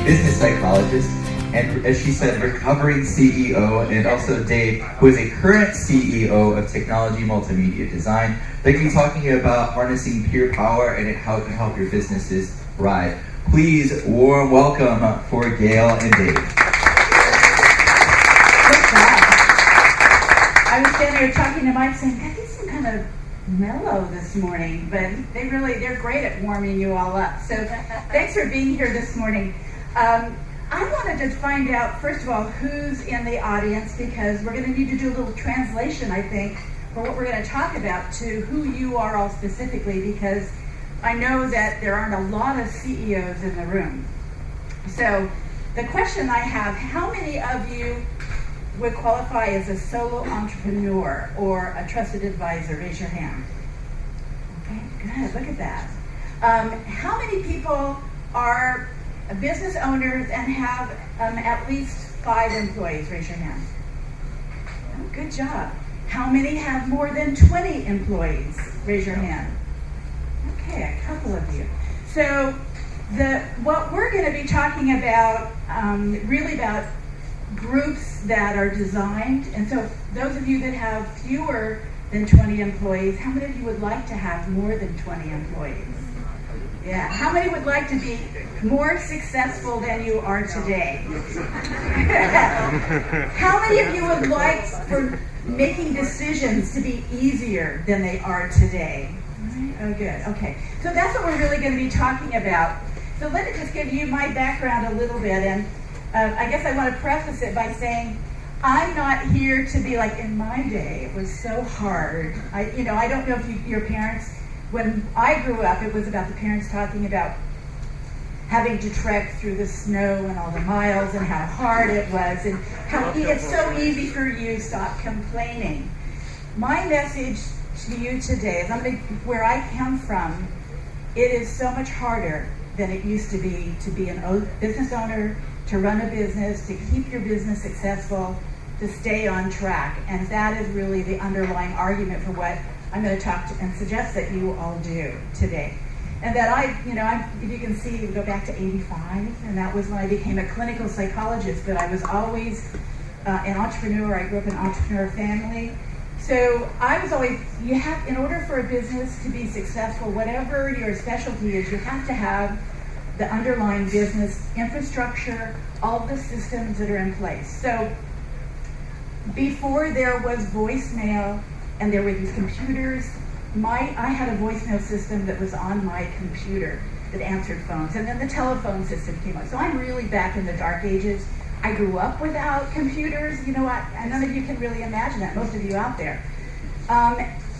business psychologist, and as she said, recovering CEO, and also Dave, who is a current CEO of Technology Multimedia Design. They're going to be talking about harnessing peer power and how it can help your businesses thrive. Please, warm welcome for Gail and Dave. I was standing there talking to Mike saying, God, these are kind of mellow this morning, but they're great at warming you all up. So thanks for being here this morning. I wanted to find out, first of all, who's in the audience, because we're going to need to do a little translation, I think, for what we're going to talk about to who you are all specifically, because I know that there aren't a lot of CEOs in the room. So the question I have, how many of you would qualify as a solo entrepreneur or a trusted advisor? Raise your hand. Okay, good, look at that. How many people are business owners and have at least 5 employees? Raise your hand. Oh, good job. How many have more than 20 employees? Raise your hand. Okay, a couple of you. So what we're going to be talking about, really about groups that are designed, and so those of you that have fewer than 20 employees, how many of you would like to have more than 20 employees? Yeah, how many would like to be more successful than you are today? How many of you would like for making decisions to be easier than they are today? Oh, good. Okay. So that's what we're really going to be talking about. So let me just give you my background a little bit, and I guess I want to preface it by saying I'm not here to be like, in my day, it was so hard. I don't know if your parents, when I grew up, it was about the parents talking about having to trek through the snow and all the miles and how hard it was and how it's so easy for you, stop complaining. My message to you today is, where I come from, it is so much harder than it used to be a business owner, to run a business, to keep your business successful, to stay on track. And that is really the underlying argument for what I'm going to talk to and suggest that you all do today. And that if you can see, we go back to 85, and that was when I became a clinical psychologist, but I was always an entrepreneur. I grew up in an entrepreneur family. So I was always, in order for a business to be successful, whatever your specialty is, you have to have the underlying business infrastructure, all the systems that are in place. So before there was voicemail and there were these computers, I had a voicemail system that was on my computer that answered phones, and then the telephone system came on. So I'm really back in the dark ages. I grew up without computers. None of you can really imagine that, most of you out there.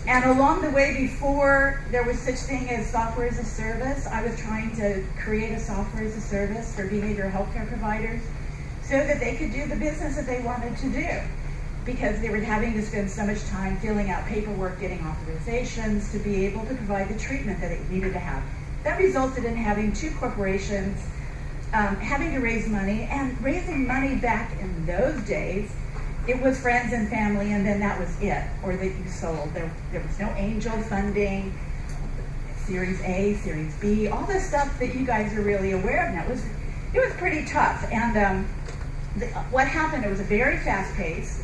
And along the way, before there was such thing as software as a service, I was trying to create a software as a service for behavioral healthcare providers so that they could do the business that they wanted to do, because they were having to spend so much time filling out paperwork, getting authorizations to be able to provide the treatment that it needed to have. That resulted in having 2 corporations having to raise money, and raising money back in those days, it was friends and family, and then that was it, or that you sold. There was no angel funding, Series A, Series B, all the stuff that you guys are really aware of now. It was pretty tough, and what happened, it was a very fast pace,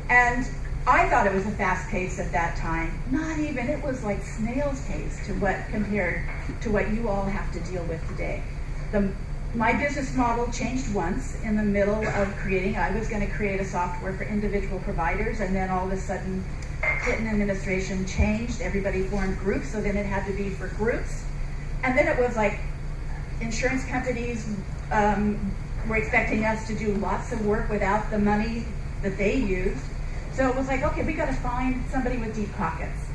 and I thought it was a fast pace at that time. Not even, it was like snail's pace compared to what you all have to deal with today. My business model changed once in the middle of creating. I was going to create a software for individual providers, and then all of a sudden, Clinton administration changed. Everybody formed groups, so then it had to be for groups. And then it was like insurance companies were expecting us to do lots of work without the money that they used. So it was like, okay, we got to find somebody with deep pockets.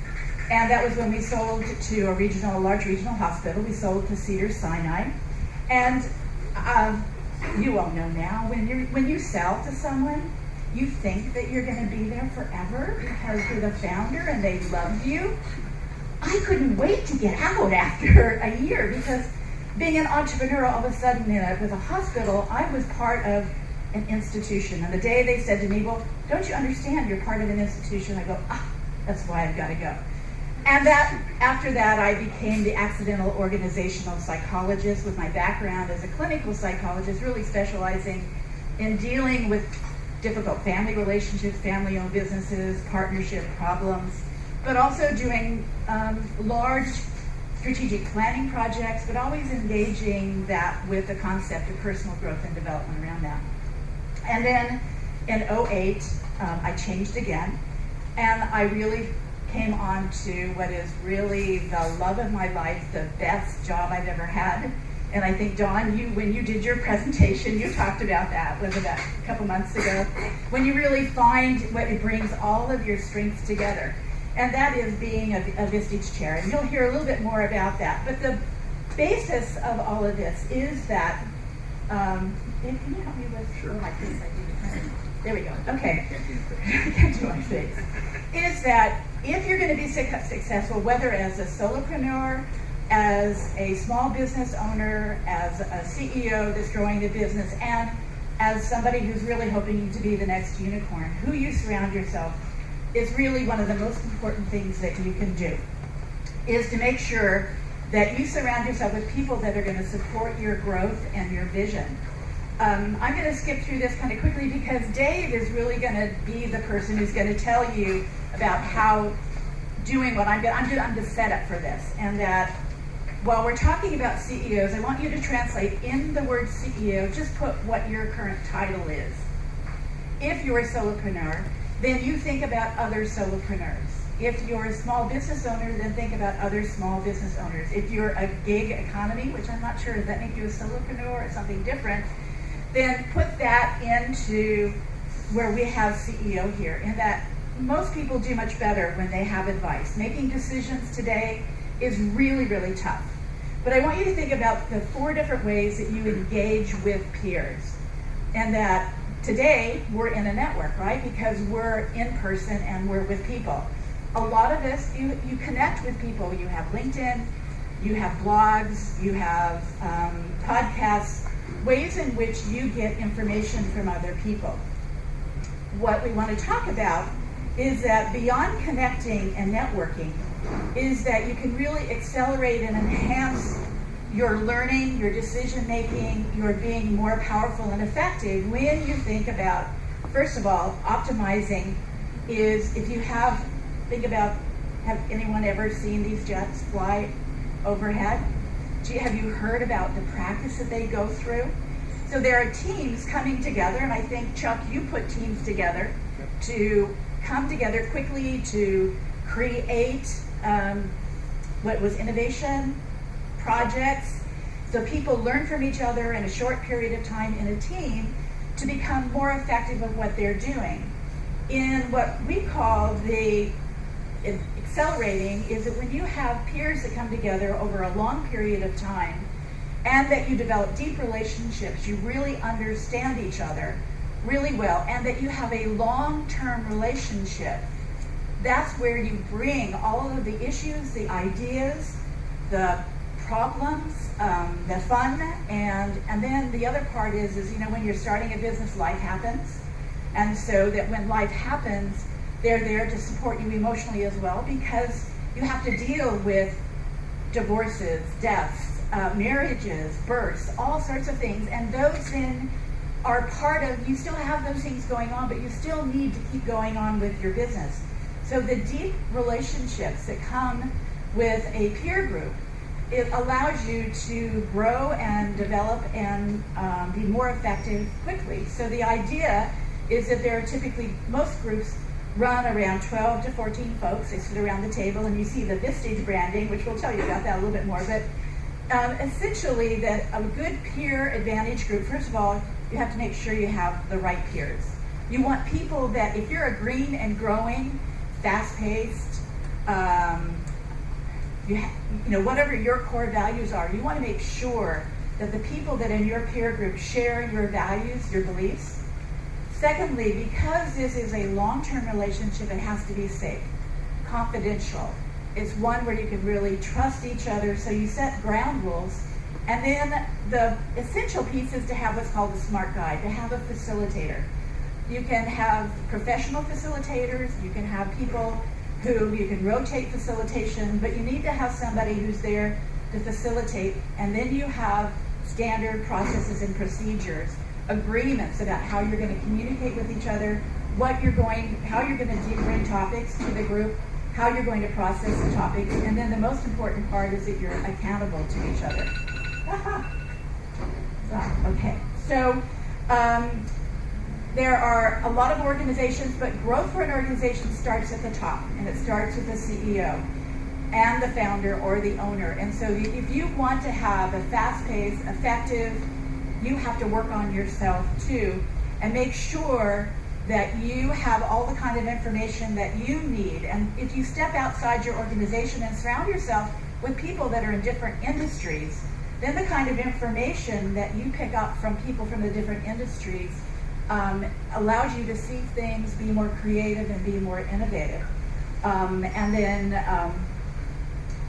And that was when we sold to a large regional hospital. We sold to Cedars-Sinai. And you all know now, when you sell to someone, you think that you're going to be there forever because you're the founder and they love you. I couldn't wait to get out after a year, because being an entrepreneur, all of a sudden, with a hospital, I was part of an institution. And the day they said to me, well, don't you understand you're part of an institution? I go, that's why I've got to go. And after that, I became the accidental organizational psychologist with my background as a clinical psychologist, really specializing in dealing with difficult family relationships, family-owned businesses, partnership problems, but also doing large strategic planning projects, but always engaging that with the concept of personal growth and development around that. And then in 2008, I changed again, and I really came on to what is really the love of my life, the best job I've ever had. And I think, Dawn, when you did your presentation, you talked about that, was about a couple months ago, when you really find what it brings all of your strengths together. And that is being a Vistage chair. And you'll hear a little bit more about that. But the basis of all of this is that, can you help me with my face? There we go. Okay. I can't do my face. Is that if you're going to be successful, whether as a solopreneur, as a small business owner, as a CEO that's growing the business, and as somebody who's really hoping to be the next unicorn, who you surround yourself is really one of the most important things that you can do, is to make sure that you surround yourself with people that are going to support your growth and your vision. I'm going to skip through this kind of quickly because Dave is really going to be the person who's going to tell you about how doing what I'm the setup for this. And that while we're talking about CEOs, I want you to translate in the word CEO, just put what your current title is. If you're a solopreneur, then you think about other solopreneurs. If you're a small business owner, then think about other small business owners. If you're a gig economy, which I'm not sure, does that make you a solopreneur or something different? Then put that into where we have CEO here, in that most people do much better when they have advice. Making decisions today is really, really tough. But I want you to think about the 4 different ways that you engage with peers. And that today we're in a network, right? Because we're in person and we're with people. A lot of us, you connect with people. You have LinkedIn, you have blogs, you have podcasts, ways in which you get information from other people. What we want to talk about is that beyond connecting and networking, is that you can really accelerate and enhance your learning, your decision making, your being more powerful and effective when you think about, first of all, optimizing is if you have anyone ever seen these jets fly overhead? Have you heard about the practice that they go through? So there are teams coming together, and I think, Chuck, you put teams together to come together quickly to create what was innovation projects, so people learn from each other in a short period of time in a team to become more effective at what they're doing. In what we call the accelerating is that when you have peers that come together over a long period of time and that you develop deep relationships, you really understand each other really well, and that you have a long-term relationship, that's where you bring all of the issues, the ideas, the problems, the fun, and then the other part is when you're starting a business, life happens. And so that when life happens, they're there to support you emotionally as well, because you have to deal with divorces, deaths, marriages, births, all sorts of things. And those then are part of, you still have those things going on, but you still need to keep going on with your business. So the deep relationships that come with a peer group, it allows you to grow and develop and be more effective quickly. So the idea is that there are typically, most groups run around 12 to 14 folks. They sit around the table, and you see the Vistage branding, which we'll tell you about that a little bit more. But essentially, that a good peer advantage group, first of all, you have to make sure you have the right peers. You want people that, if you're a green and growing, fast-paced, whatever your core values are, you want to make sure that the people that in your peer group share your values, your beliefs. Secondly, because this is a long-term relationship, it has to be safe, confidential. It's one where you can really trust each other, so you set ground rules. And then the essential piece is to have what's called a smart guide, to have a facilitator. You can have professional facilitators, you can have people who you can rotate facilitation, but you need to have somebody who's there to facilitate, and then you have standard processes and procedures, agreements about how you're going to communicate with each other, how you're going to bring topics to the group, how you're going to process the topics, and then the most important part is that you're accountable to each other. Okay, so there are a lot of organizations, but growth for an organization starts at the top, and it starts with the CEO and the founder or the owner. And so if you want to have a fast-paced, effective, you have to work on yourself too, and make sure that you have all the kind of information that you need. And if you step outside your organization and surround yourself with people that are in different industries, then the kind of information that you pick up from people from the different industries allows you to see things, be more creative, and be more innovative. And then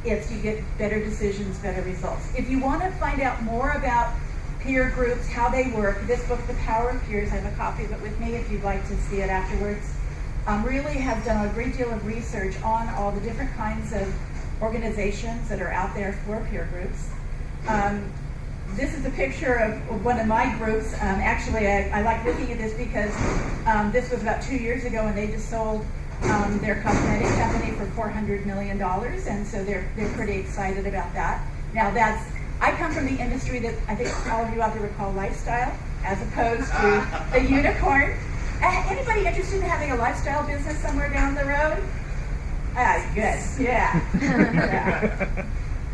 you get better decisions, better results. If you want to find out more about peer groups, how they work, this book, The Power of Peers, I have a copy of it with me if you'd like to see it afterwards, really has done a great deal of research on all the different kinds of organizations that are out there for peer groups. This is a picture of one of my groups. Actually, I like looking at this because this was about 2 years ago, and they just sold their cosmetic company for $400 million, and so they're pretty excited about that. Now I come from the industry that I think all of you out there would call lifestyle, as opposed to a unicorn. Anybody interested in having a lifestyle business somewhere down the road? Good, yeah. Yeah.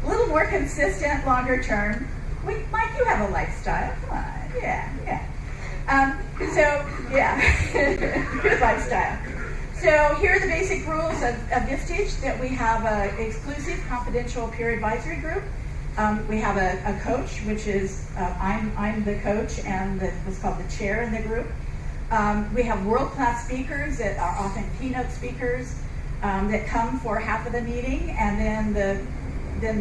A little more consistent, longer term. Mike, you have a lifestyle. Come on, yeah. Good lifestyle. So here are the basic rules of Vistage, that we have an exclusive confidential peer advisory group. We have a coach, which is, I'm the coach and what's called the chair in the group. We have world-class speakers that are often keynote speakers that come for half of the meeting, and then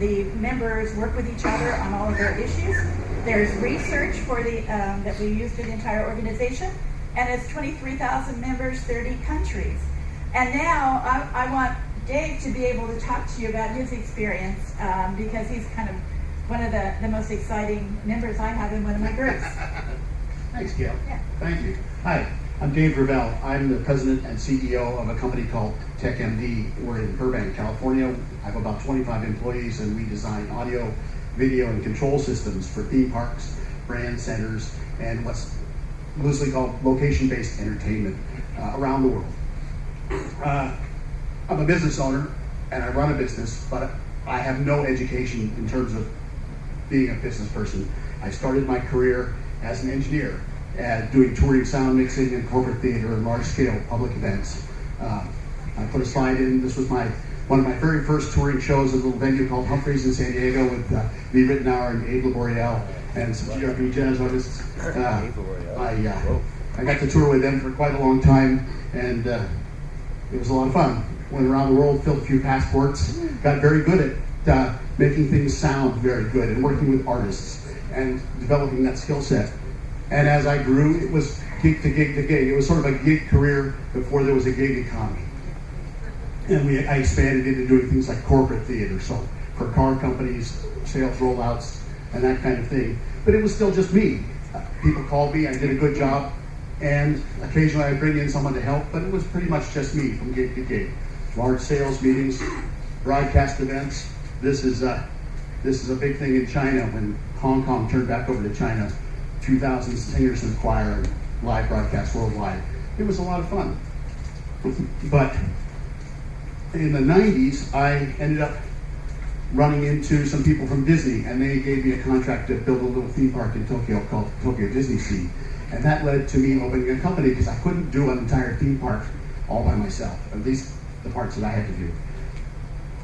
the members work with each other on all of their issues. There's research for that we use for the entire organization, and it's 23,000 members, 30 countries. And now I want Dave to be able to talk to you about his experience because he's kind of one of the most exciting members I have in one of my groups. Thanks, Gail. Yeah. Thank you. Hi, I'm Dave Ravel. I'm the president and CEO of a company called TechMD. We're in Burbank, California. I have about 25 employees, and we design audio, video, and control systems for theme parks, brand centers, and what's loosely called location-based entertainment around the world. I'm a business owner, and I run a business, but I have no education in terms of being a business person. I started my career as an engineer, doing touring, sound mixing, and corporate theater and large-scale public events. I put a slide in. This was one of my very first touring shows at a little venue called Humphreys in San Diego with Lee Ritenour and Abe Laboriel and some GRP jazz artists. I got to tour with them for quite a long time, and it was a lot of fun. Went around the world, filled a few passports, got very good at making things sound very good and working with artists and developing that skill set. And as I grew, it was gig to gig to gig. It was sort of a gig career before there was a gig economy. And I expanded into doing things like corporate theater, so for car companies, sales rollouts, and that kind of thing. But it was still just me. People called me, I did a good job, and occasionally I'd bring in someone to help, but it was pretty much just me from gig to gig. Large sales meetings, broadcast events. This is a big thing in China when Hong Kong turned back over to China. 2,000 singers in the choir and live broadcast worldwide. It was a lot of fun. But in the 90s, I ended up running into some people from Disney, and they gave me a contract to build a little theme park in Tokyo called Tokyo Disney Sea. And that led to me opening a company because I couldn't do an entire theme park all by myself, at least the parts that I had to do.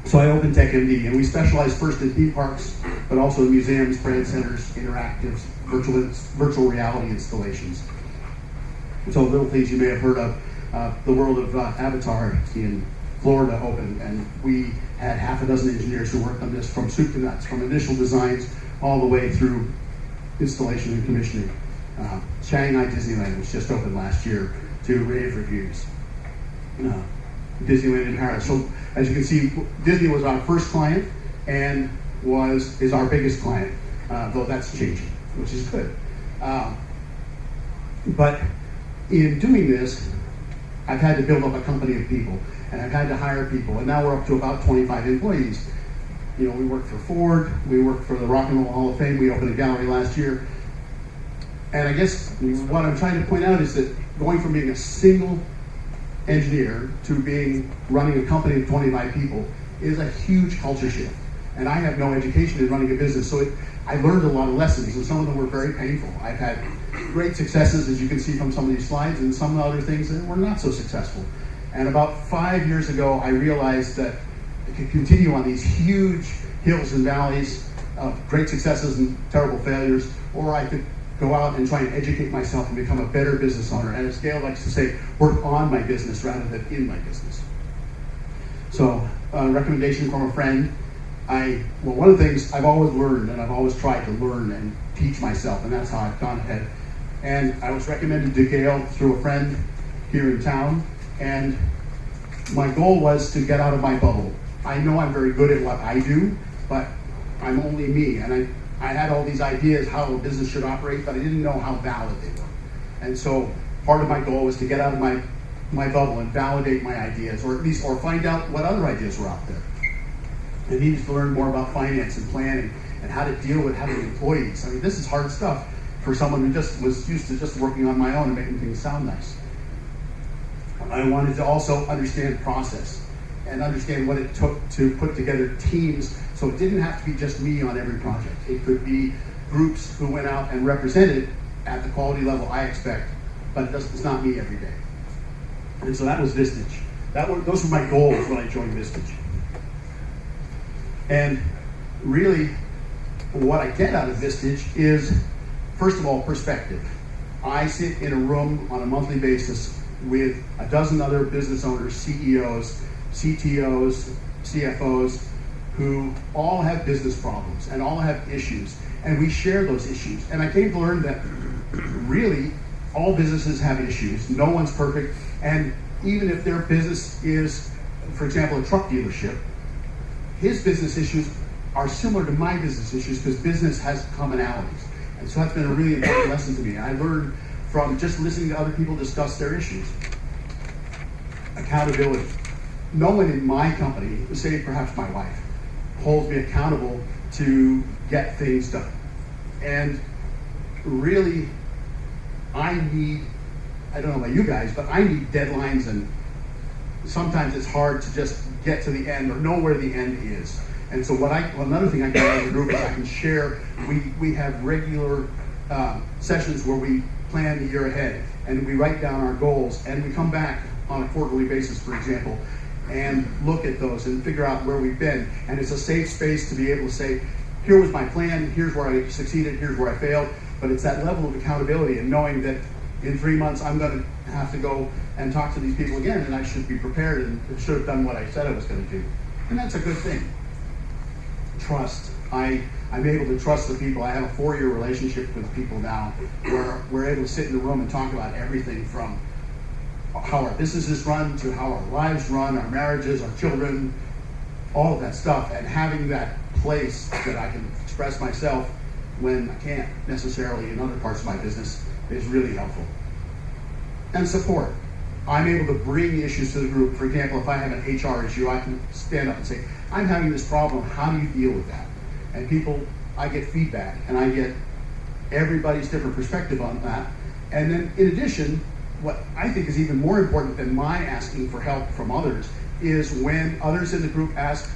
So I opened TechMD, and we specialize first in theme parks, but also in museums, brand centers, interactives, virtual reality installations. So little things you may have heard of. The world of Avatar in Florida opened, and we had half a dozen engineers who worked on this from soup to nuts, from initial designs all the way through installation and commissioning. Shanghai Disneyland was just opened last year to rave reviews. Disneyland in Paris. So as you can see, Disney was our first client and is our biggest client, though that's changing, which is good. But in doing this, I've had to build up a company of people, and I've had to hire people, and now we're up to about 25 employees. We work for Ford, we work for the Rock and Roll Hall of Fame, we opened a gallery last year. And I guess what I'm trying to point out is that going from being a single engineer to running a company of 25 people is a huge culture shift. And I have no education in running a business, so I learned a lot of lessons, and some of them were very painful. I've had great successes, as you can see from some of these slides, and some other things that were not so successful. And about 5 years ago, I realized that I could continue on these huge hills and valleys of great successes and terrible failures, or I could go out and try and educate myself and become a better business owner. And as Gail likes to say, work on my business rather than in my business. So, recommendation from a friend. One of the things I've always learned, and I've always tried to learn and teach myself, and that's how I've gone ahead. And I was recommended to Gail through a friend here in town, and my goal was to get out of my bubble. I know I'm very good at what I do, but I'm only me, and I had all these ideas how a business should operate, but I didn't know how valid they were. And so part of my goal was to get out of my bubble and validate my ideas, or find out what other ideas were out there. I needed to learn more about finance and planning and how to deal with having employees. I mean, this is hard stuff for someone who just was used to just working on my own and making things sound nice. I wanted to also understand process and understand what it took to put together teams, so it didn't have to be just me on every project. It could be groups who went out and represented at the quality level I expect, but it's not me every day. And so that was Vistage. Those were my goals when I joined Vistage. And really, what I get out of Vistage is, first of all, perspective. I sit in a room on a monthly basis with a dozen other business owners, CEOs, CTOs, CFOs, who all have business problems and all have issues, and we share those issues. And I came to learn that really all businesses have issues. No one's perfect, and even if their business is, for example, a truck dealership, his business issues are similar to my business issues because business has commonalities. And so that's been a really important lesson to me. I learned from just listening to other people discuss their issues. Accountability. No one in my company, say perhaps my wife, holds me accountable to get things done. And really, I don't know about you guys, but I need deadlines, and sometimes it's hard to just get to the end or know where the end is. And so another thing I can do as a group is I can share, we have regular sessions where we plan the year ahead, and we write down our goals, and we come back on a quarterly basis, for example, and look at those and figure out where we've been. And it's a safe space to be able to say, here was my plan, here's where I succeeded, here's where I failed. But it's that level of accountability and knowing that in 3 months I'm going to have to go and talk to these people again, and I should be prepared and should have done what I said I was going to do. And that's a good thing. Trust. I'm able to trust the people. I have a 4-year relationship with people now where we're able to sit in the room and talk about everything from how our businesses run to how our lives run, our marriages, our children, all of that stuff, and having that place that I can express myself when I can't necessarily in other parts of my business is really helpful. And support. I'm able to bring issues to the group. For example, if I have an HR issue, I can stand up and say, I'm having this problem, how do you deal with that? And I get feedback, and I get everybody's different perspective on that. And then in addition, what I think is even more important than my asking for help from others is when others in the group ask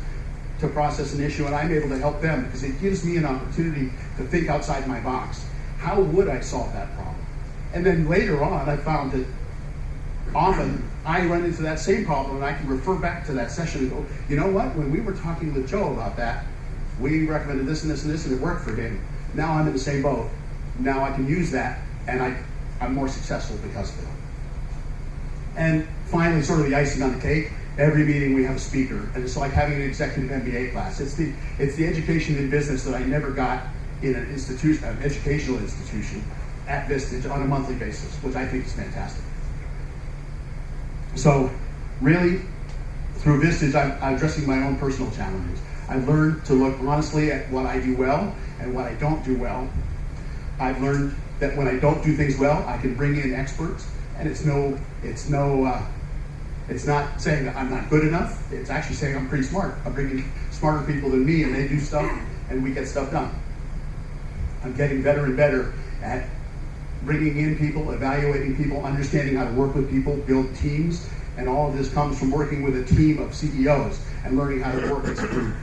to process an issue and I'm able to help them, because it gives me an opportunity to think outside my box. How would I solve that problem? And then later on, I found that often I run into that same problem and I can refer back to that session and go, you know what, when we were talking with Joe about that, we recommended this and this and this and it worked for him. Now I'm in the same boat. Now I can use that and I'm more successful because of it. And finally, sort of the icing on the cake, every meeting we have a speaker, and it's like having an executive MBA class. It's the education in business that I never got in an institution, an educational institution at Vistage on a monthly basis, which I think is fantastic. So really, through Vistage, I'm addressing my own personal challenges. I've learned to look honestly at what I do well and what I don't do well. I've learned that when I don't do things well, I can bring in experts, and it's not saying that I'm not good enough. It's actually saying I'm pretty smart. I'm bringing smarter people than me, and they do stuff, and we get stuff done. I'm getting better and better at bringing in people, evaluating people, understanding how to work with people, build teams, and all of this comes from working with a team of CEOs and learning how to work as a group.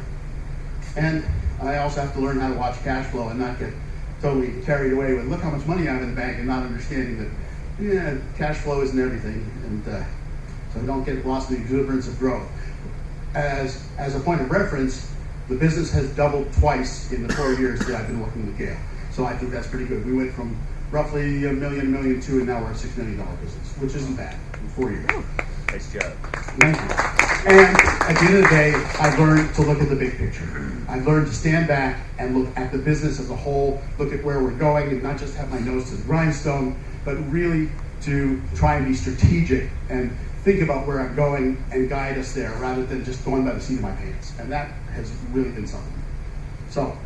And I also have to learn how to watch cash flow and not get totally carried away with, look how much money I have in the bank, and not understanding that, cash flow isn't everything, and so don't get lost in the exuberance of growth. As a point of reference, the business has doubled twice in the 4 years that I've been working with Gail. So I think that's pretty good. We went from roughly $1 million, $1.2 million, and now we're a $6 million business, which isn't bad in 4 years. Nice job. Thank you. And at the end of the day, I've learned to look at the big picture. I've learned to stand back and look at the business as a whole, look at where we're going, and not just have my nose to the grindstone, but really to try and be strategic and think about where I'm going and guide us there, rather than just going by the seat of my pants. And that has really been something. So,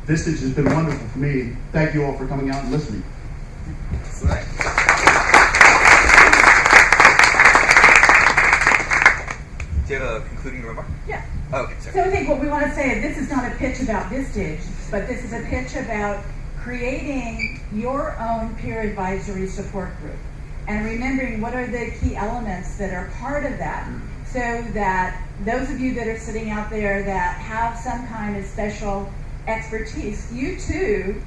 Vistage has been wonderful for me. Thank you all for coming out and listening. Right. Do you have a concluding remark? Yeah. Oh, okay, sorry. So I think what we want to say is this is not a pitch about Vistage, but this is a pitch about creating your own peer advisory support group. And remembering what are the key elements that are part of that, so that those of you that are sitting out there that have some kind of special expertise, you too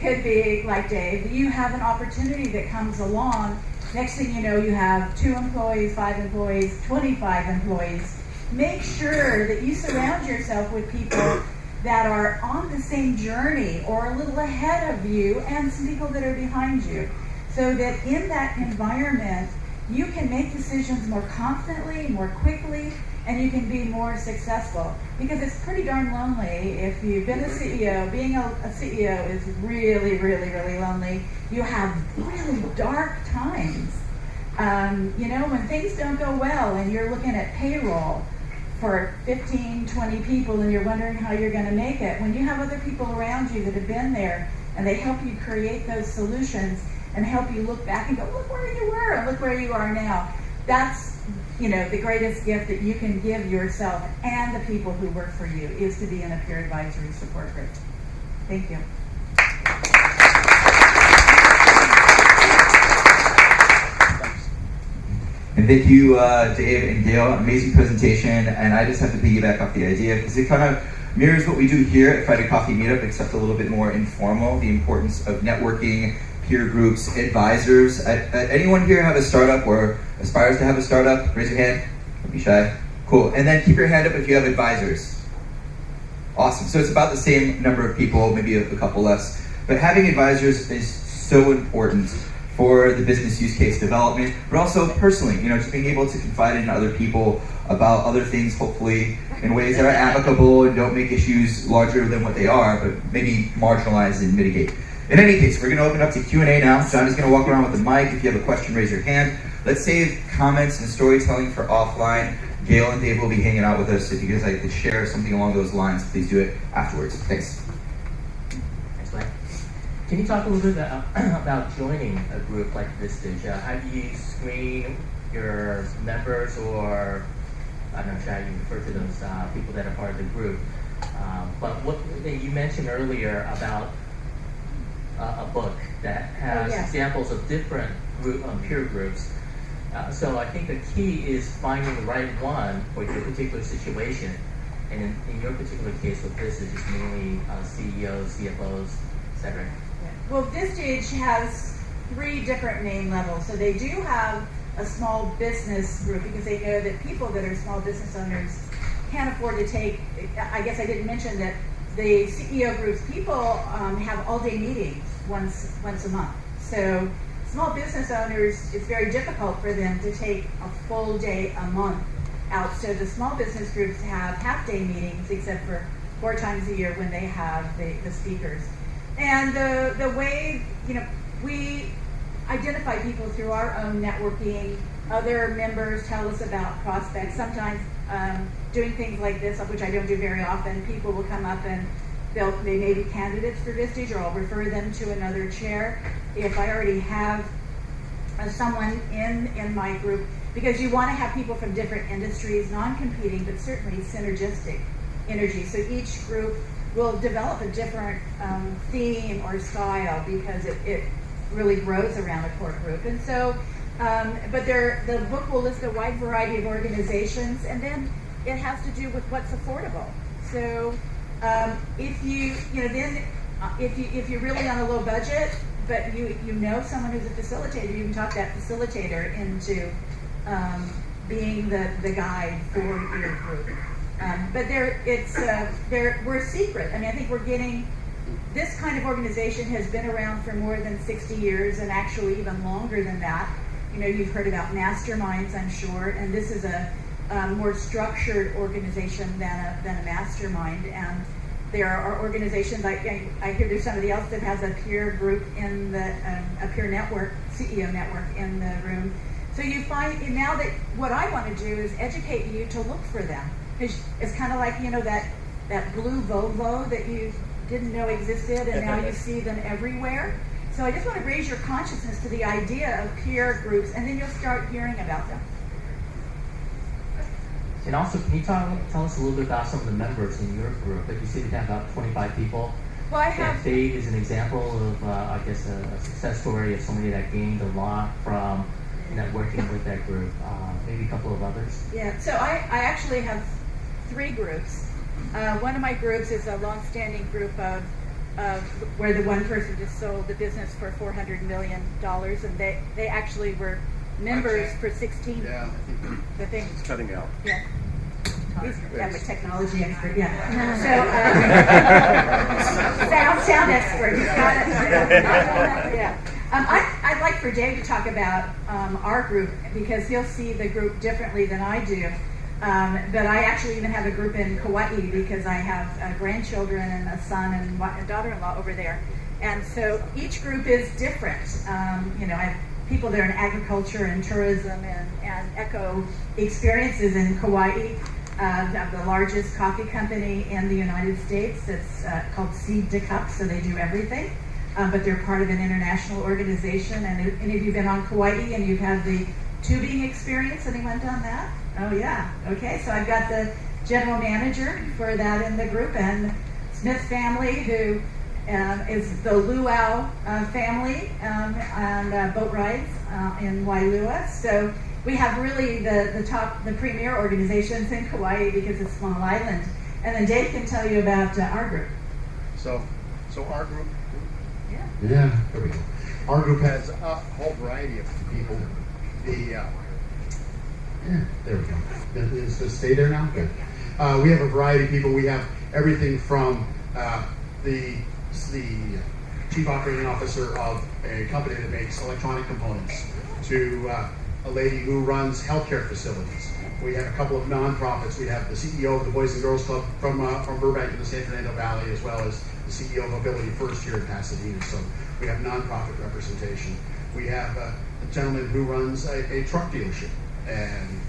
could be like Dave. You have an opportunity that comes along. Next thing you know, you have 2 employees, 5 employees, 25 employees. Make sure that you surround yourself with people that are on the same journey or a little ahead of you, and some people that are behind you. So that in that environment, you can make decisions more confidently, more quickly, and you can be more successful. Because it's pretty darn lonely if you've been a CEO. Being a CEO is really, really, really lonely. You have really dark times. When things don't go well and you're looking at payroll for 15, 20 people and you're wondering how you're going to make it, when you have other people around you that have been there and they help you create those solutions, and help you look back and go, look where you were and look where you are now. That's, the greatest gift that you can give yourself and the people who work for you, is to be in a peer advisory support group. Thank you. And thank you, Dave and Gail. Amazing presentation. And I just have to piggyback off the idea, because it kind of mirrors what we do here at Friday Coffee Meetup, except a little bit more informal. The importance of networking, peer groups, advisors. Anyone here have a startup or aspires to have a startup? Raise your hand. Don't be shy. Cool. And then keep your hand up if you have advisors. Awesome. So it's about the same number of people, maybe a couple less. But having advisors is so important for the business use case development, but also personally, just being able to confide in other people about other things, hopefully in ways that are amicable and don't make issues larger than what they are, but maybe marginalize and mitigate. In any case, we're going to open up to Q&A now. John is going to walk around with the mic. If you have a question, raise your hand. Let's save comments and storytelling for offline. Gail and Dave will be hanging out with us. If you guys like to share something along those lines, please do it afterwards. Thanks. Thanks, Mike. Can you talk a little bit about joining a group like Vistage? How do you screen your members, or I'm not sure how you refer to those people that are part of the group? But what you mentioned earlier about a book that has examples of different peer groups. So I think the key is finding the right one for your particular situation. And in your particular case with this, it's mainly CEOs, CFOs, etc. Well, Vistage has 3 different main levels. So they do have a small business group, because they know that people that are small business owners can't afford to take, I guess I didn't mention that the CEO groups, people have all-day meetings once a month. So small business owners, it's very difficult for them to take a full day a month out. So the small business groups have half-day meetings, except for 4 times a year when they have the speakers. And the way, we identify people through our own networking. Other members tell us about prospects. Sometimes doing things like this, which I don't do very often, people will come up and they may be candidates for Vistage, or I'll refer them to another chair if I already have someone in my group, because you want to have people from different industries, non-competing, but certainly synergistic energy. So each group will develop a different theme or style because it really grows around a core group. And so, but the book will list a wide variety of organizations, and then it has to do with what's affordable. So if you're really on a low budget, but you know someone who's a facilitator, you can talk that facilitator into being the guide for your group. But we're secret. I mean, I think we're getting, this kind of organization has been around for more than 60 years, and actually even longer than that. You know, you've heard about masterminds, I'm sure, and this is a more structured organization than a mastermind. And there are organizations, I hear there's somebody else that has a peer group in a peer network, CEO network in the room. So you find now that what I want to do is educate you to look for them. It's kind of like, you know, that blue Volvo that you didn't know existed, and now you see them everywhere. So I just want to raise your consciousness to the idea of peer groups, and then you'll start hearing about them. And also, can you tell us a little bit about some of the members in your group? Like you said, you have about 25 people. Well, I have. And Dave is an example of, I guess, a success story of somebody that gained a lot from networking with that group. Maybe a couple of others. Yeah. So I actually have 3 groups. One of my groups is a long-standing group of where the one person just sold the business for $400 million, and they actually were members for 16. Yeah. The thing. It's cutting out. Yeah. I'm a technology expert. Yeah. So sound expert. You got it. Yeah. I'd like for Dave to talk about our group, because he'll see the group differently than I do. But I actually even have a group in Kauai, because I have grandchildren and a son and a daughter-in-law over there. And so each group is different. You know, I have people that are in agriculture and tourism and eco experiences in Kauai. The largest coffee company in the United States. It's called Seed to Cup, so they do everything. But they're part of an international organization. And have any of you been on Kauai and you've had the tubing experience? Anyone done that? Oh yeah. Okay, so I've got the general manager for that in the group, and Smith family, who is the Luau family, and boat rides in Wailua. So we have really the premier organizations in Kauai, because it's a small island. And then Dave can tell you about our group. So our group. Yeah. Yeah. There we go. Our group has a whole variety of people. There we go. Does it stay there now? Good. We have a variety of people. We have everything from the chief operating officer of a company that makes electronic components to a lady who runs healthcare facilities. We have a couple of nonprofits. We have the CEO of the Boys and Girls Club from Burbank in the San Fernando Valley, as well as the CEO of Ability First here in Pasadena. So we have nonprofit representation. We have a gentleman who runs a truck dealership. And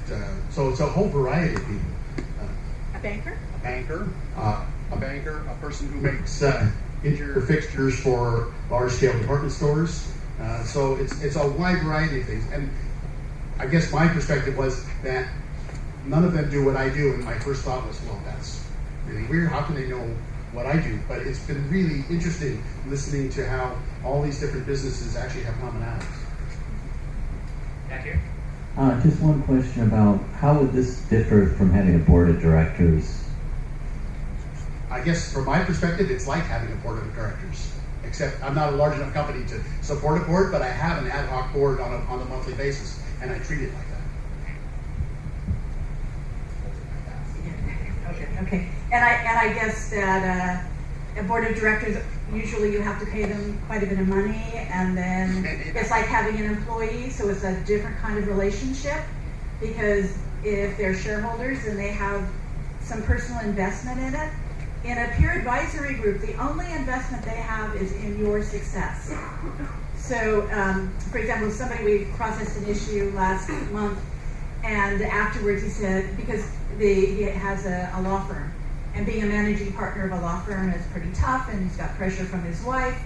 so it's a whole variety of people. A banker? A banker, a person who makes interior fixtures for large-scale department stores. So it's a wide variety of things. And I guess my perspective was that none of them do what I do, and my first thought was, well, that's really weird. How can they know what I do? But it's been really interesting listening to how all these different businesses actually have commonalities. Back here. Just one question about how would this differ from having a board of directors? I guess from my perspective, it's like having a board of directors, except I'm not a large enough company to support a board, but I have an ad hoc board on a monthly basis, and I treat it like that. Okay. And I guess that a board of directors, usually you have to pay them quite a bit of money, and then it's like having an employee, so it's a different kind of relationship, because if they're shareholders and they have some personal investment in it, in a peer advisory group, the only investment they have is in your success. So, for example, we processed an issue last month, and afterwards he said, because he has a law firm, and being a managing partner of a law firm is pretty tough, and he's got pressure from his wife.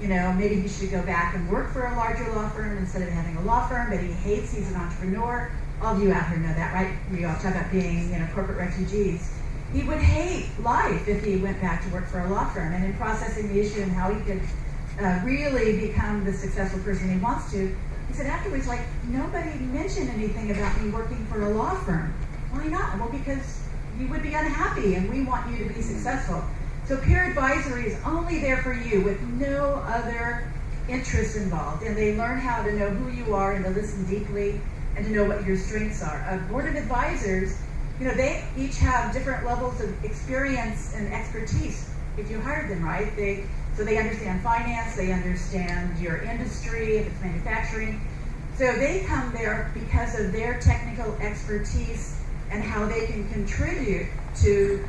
You know, maybe he should go back and work for a larger law firm instead of having a law firm, but he's an entrepreneur. All of you out here know that, right? We all talk about being, corporate refugees. He would hate life if he went back to work for a law firm. And in processing the issue and how he could really become the successful person he wants to, he said afterwards, like, nobody mentioned anything about me working for a law firm. Why not? Well, because you would be unhappy, and we want you to be successful. So peer advisory is only there for you with no other interests involved. And they learn how to know who you are and to listen deeply and to know what your strengths are. A board of advisors, they each have different levels of experience and expertise if you hired them, right? So they understand finance, they understand your industry, if it's manufacturing. So they come there because of their technical expertise and how they can contribute to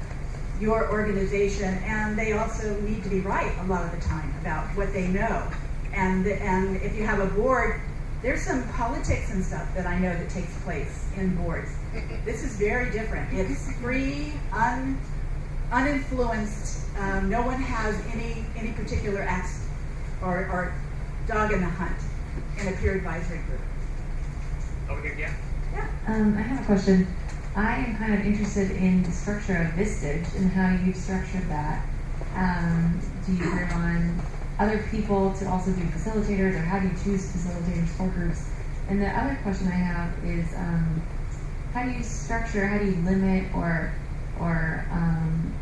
your organization, and they also need to be right a lot of the time about what they know. And if you have a board, there's some politics and stuff that I know that takes place in boards. This is very different. It's free, uninfluenced. No one has any particular axe or dog in the hunt in a peer advisory group. Over here, yeah. Yeah. I have a question. I am kind of interested in the structure of Vistage and how you've structured that. Do you bring on other people to also be facilitators, or how do you choose facilitators for groups? And the other question I have is, how do you limit or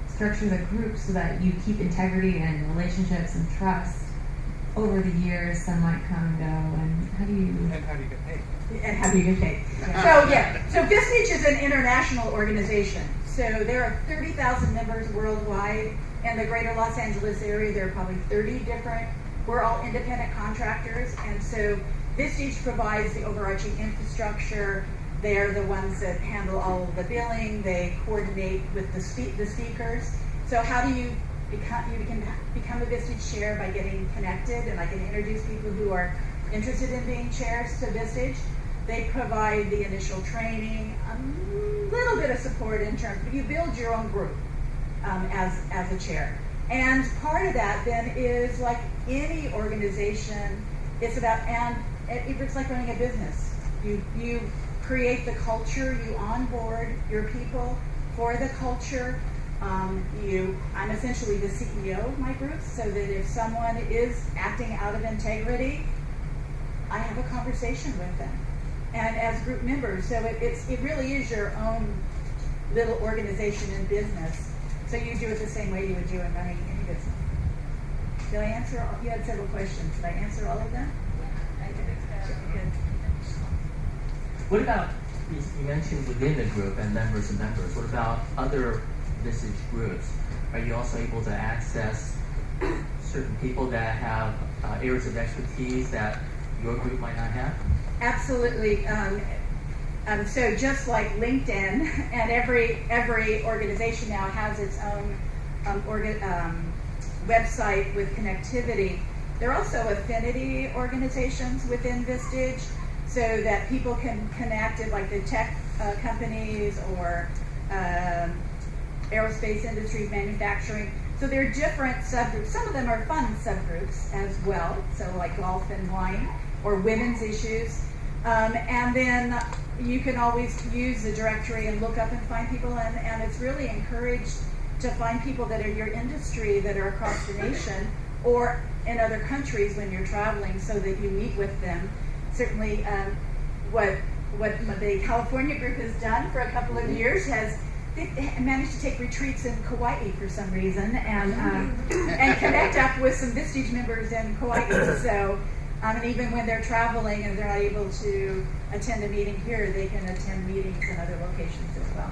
structure the group so that you keep integrity and relationships and trust over the years? Some might come and go, and how do you get paid? And how do you get paid? So Vistage is an international organization. So there are 30,000 members worldwide. In the greater Los Angeles area, there are probably 30 different. We're all independent contractors, and so Vistage provides the overarching infrastructure. They're the ones that handle all of the billing. They coordinate with the speakers. So how do you become a Vistage chair? By getting connected, and I can introduce people who are interested in being chairs to Vistage. They provide the initial training, a little bit of support in terms, but you build your own group as a chair. And part of that then is, like any organization, it's like running a business. You create the culture, you onboard your people for the culture. I'm essentially the CEO of my group, so that if someone is acting out of integrity, I have a conversation with them. And as group members, so it really is your own little organization in business. So you do it the same way you would do in running any business. Did I answer you had several questions. Did I answer all of them? I did. Good. What about, you mentioned within the group and members of members, what about other Vistage groups? Are you also able to access certain people that have areas of expertise that your group might not have? Absolutely. So just like LinkedIn, and every organization now has its own website with connectivity, there are also affinity organizations within Vistage, so that people can connect it, like the tech companies or aerospace industries, manufacturing. So there are different subgroups. Some of them are fun subgroups as well, so like golf and wine, or women's issues. And then you can always use the directory and look up and find people, and it's really encouraged to find people that are your industry, that are across the nation or in other countries when you're traveling, so that you meet with them. Certainly what the California group has done for a couple of years has managed to take retreats in Kauai for some reason, and connect up with some Vistage members in Kauai. So, and even when they're traveling and they're not able to attend a meeting here, they can attend meetings in other locations as well.